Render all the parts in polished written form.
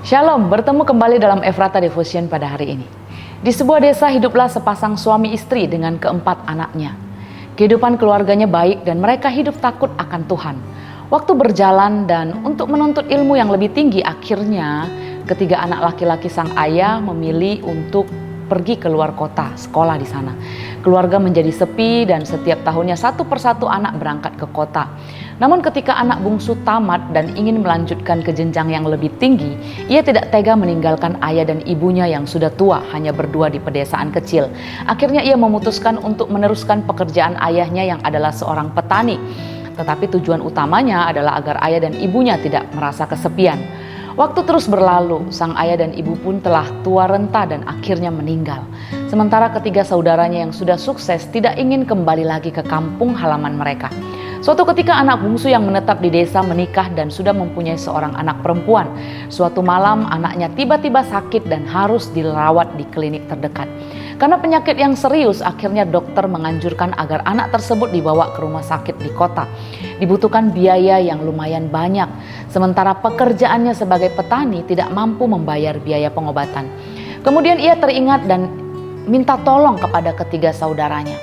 Shalom, bertemu kembali dalam Efrata Devotion pada hari ini. Di sebuah desa hiduplah sepasang suami istri dengan keempat anaknya. Kehidupan keluarganya baik dan mereka hidup takut akan Tuhan. Waktu berjalan dan untuk menuntut ilmu yang lebih tinggi, akhirnya ketiga anak laki-laki sang ayah memilih untuk pergi ke luar kota, sekolah di sana. Keluarga menjadi sepi dan setiap tahunnya satu persatu anak berangkat ke kota. Namun ketika anak bungsu tamat dan ingin melanjutkan ke jenjang yang lebih tinggi, ia tidak tega meninggalkan ayah dan ibunya yang sudah tua hanya berdua di pedesaan kecil. Akhirnya ia memutuskan untuk meneruskan pekerjaan ayahnya yang adalah seorang petani. Tetapi tujuan utamanya adalah agar ayah dan ibunya tidak merasa kesepian. Waktu terus berlalu, sang ayah dan ibu pun telah tua renta dan akhirnya meninggal. Sementara ketiga saudaranya yang sudah sukses tidak ingin kembali lagi ke kampung halaman mereka. Suatu ketika anak bungsu yang menetap di desa menikah dan sudah mempunyai seorang anak perempuan. Suatu malam anaknya tiba-tiba sakit dan harus dirawat di klinik terdekat. Karena penyakit yang serius, akhirnya dokter menganjurkan agar anak tersebut dibawa ke rumah sakit di kota. Dibutuhkan biaya yang lumayan banyak, sementara pekerjaannya sebagai petani tidak mampu membayar biaya pengobatan. Kemudian ia teringat dan minta tolong kepada ketiga saudaranya.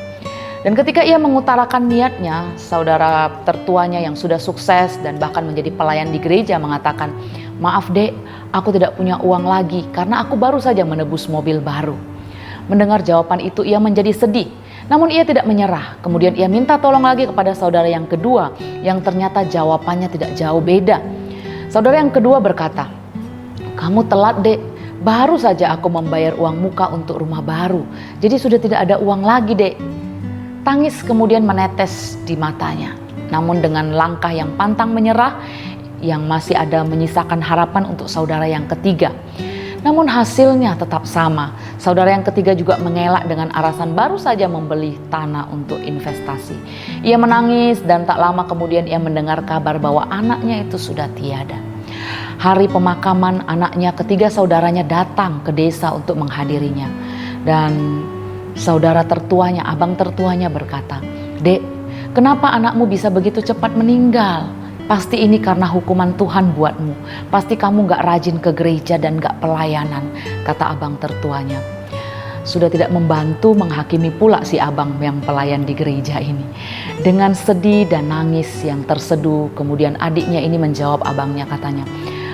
Dan ketika ia mengutarakan niatnya, saudara tertuanya yang sudah sukses dan bahkan menjadi pelayan di gereja mengatakan, "Maaf dek, aku tidak punya uang lagi karena aku baru saja menebus mobil baru." Mendengar jawaban itu ia menjadi sedih, namun ia tidak menyerah. Kemudian ia minta tolong lagi kepada saudara yang kedua yang ternyata jawabannya tidak jauh beda. Saudara yang kedua berkata, "Kamu telat dek, baru saja aku membayar uang muka untuk rumah baru, jadi sudah tidak ada uang lagi dek." Tangis kemudian menetes di matanya, namun dengan langkah yang pantang menyerah yang masih ada menyisakan harapan untuk saudara yang ketiga. Namun hasilnya tetap sama. Saudara yang ketiga juga mengelak dengan alasan baru saja membeli tanah untuk investasi. Ia menangis dan tak lama kemudian ia mendengar kabar bahwa anaknya itu sudah tiada. Hari pemakaman anaknya, ketiga saudaranya datang ke desa untuk menghadirinya. Dan saudara tertuanya, abang tertuanya berkata, "Dek, kenapa anakmu bisa begitu cepat meninggal? Pasti ini karena hukuman Tuhan buatmu. Pasti kamu gak rajin ke gereja dan gak pelayanan," kata abang tertuanya. Sudah tidak membantu menghakimi pula si abang yang pelayan di gereja ini. Dengan sedih dan nangis yang terseduh, kemudian adiknya ini menjawab abangnya, katanya,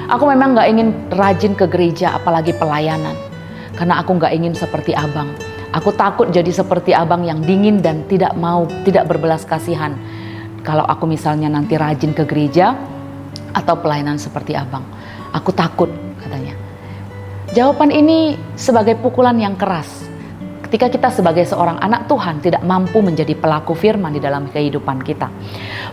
"Aku memang gak ingin rajin ke gereja apalagi pelayanan. Karena aku gak ingin seperti abang. Aku takut jadi seperti abang yang dingin dan tidak berbelas kasihan. Kalau aku misalnya nanti rajin ke gereja atau pelayanan seperti abang. Aku takut," katanya. Jawaban ini sebagai pukulan yang keras. Ketika kita sebagai seorang anak Tuhan tidak mampu menjadi pelaku firman di dalam kehidupan kita.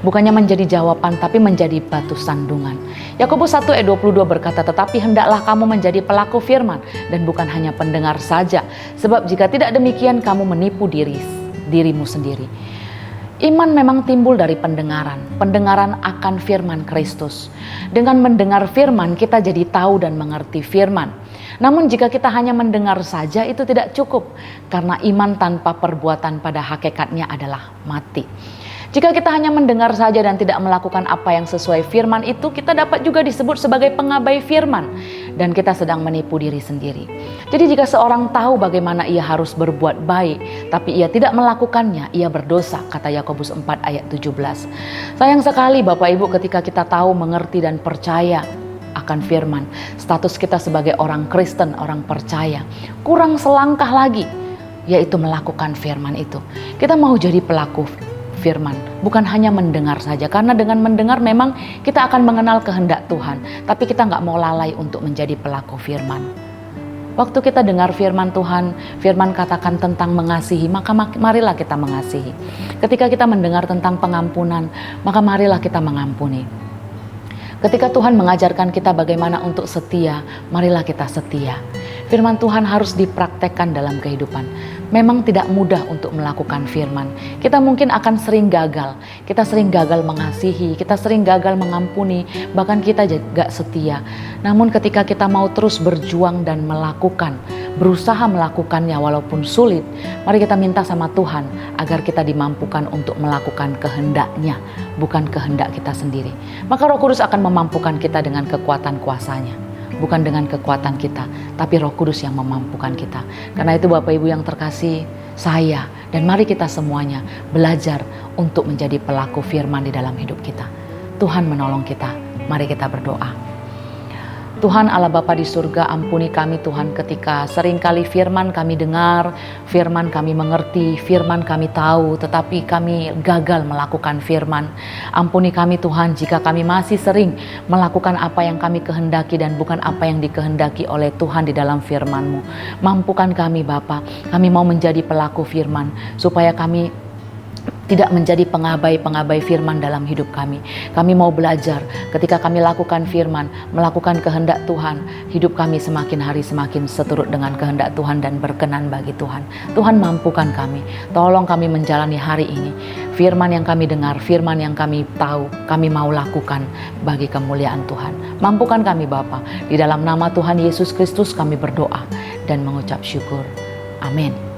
Bukannya menjadi jawaban tapi menjadi batu sandungan. Yakobus 1 ayat 22 berkata, "Tetapi hendaklah kamu menjadi pelaku firman dan bukan hanya pendengar saja. Sebab jika tidak demikian kamu menipu dirimu sendiri." Iman memang timbul dari pendengaran akan firman Kristus. Dengan mendengar firman kita jadi tahu dan mengerti firman. Namun jika kita hanya mendengar saja itu tidak cukup, karena iman tanpa perbuatan pada hakikatnya adalah mati. Jika kita hanya mendengar saja dan tidak melakukan apa yang sesuai firman itu, kita dapat juga disebut sebagai pengabai firman dan kita sedang menipu diri sendiri. Jadi jika seorang tahu bagaimana ia harus berbuat baik, tapi ia tidak melakukannya, ia berdosa, kata Yakobus 4 ayat 17. Sayang sekali Bapak Ibu ketika kita tahu, mengerti dan percaya akan firman, status kita sebagai orang Kristen, orang percaya, kurang selangkah lagi, yaitu melakukan firman itu. Kita mau jadi pelaku firman, bukan hanya mendengar saja, karena dengan mendengar memang kita akan mengenal kehendak Tuhan, tapi kita nggak mau lalai untuk menjadi pelaku firman. Waktu kita dengar firman Tuhan, firman katakan tentang mengasihi, maka marilah kita mengasihi. Ketika kita mendengar tentang pengampunan, maka marilah kita mengampuni. Ketika Tuhan mengajarkan kita bagaimana untuk setia, marilah kita setia. Firman Tuhan harus dipraktekkan dalam kehidupan. Memang tidak mudah untuk melakukan firman. Kita mungkin akan sering gagal. Kita sering gagal mengasihi, kita sering gagal mengampuni, bahkan kita juga setia. Namun ketika kita mau terus berjuang dan melakukan, berusaha melakukannya walaupun sulit, mari kita minta sama Tuhan agar kita dimampukan untuk melakukan kehendak-Nya, bukan kehendak kita sendiri. Maka Roh Kudus akan memampukan kita dengan kekuatan kuasa-Nya. bukan dengan kekuatan kita, tapi Roh Kudus yang memampukan kita. Karena itu Bapak Ibu yang terkasih, saya dan mari kita semuanya belajar untuk menjadi pelaku firman di dalam hidup kita. Tuhan menolong kita, mari kita berdoa. Tuhan Allah Bapa di surga, ampuni kami Tuhan ketika seringkali firman kami dengar, firman kami mengerti, firman kami tahu, tetapi kami gagal melakukan firman. Ampuni kami Tuhan jika kami masih sering melakukan apa yang kami kehendaki dan bukan apa yang dikehendaki oleh Tuhan di dalam firman-Mu. Mampukan kami Bapa, kami mau menjadi pelaku firman supaya kami tidak menjadi pengabai-pengabai firman dalam hidup kami. Kami mau belajar ketika kami lakukan firman, melakukan kehendak Tuhan, hidup kami semakin hari semakin seturut dengan kehendak Tuhan dan berkenan bagi Tuhan. Tuhan mampukan kami, tolong kami menjalani hari ini. Firman yang kami dengar, firman yang kami tahu, kami mau lakukan bagi kemuliaan Tuhan. Mampukan kami Bapa, di dalam nama Tuhan Yesus Kristus kami berdoa dan mengucap syukur. Amin.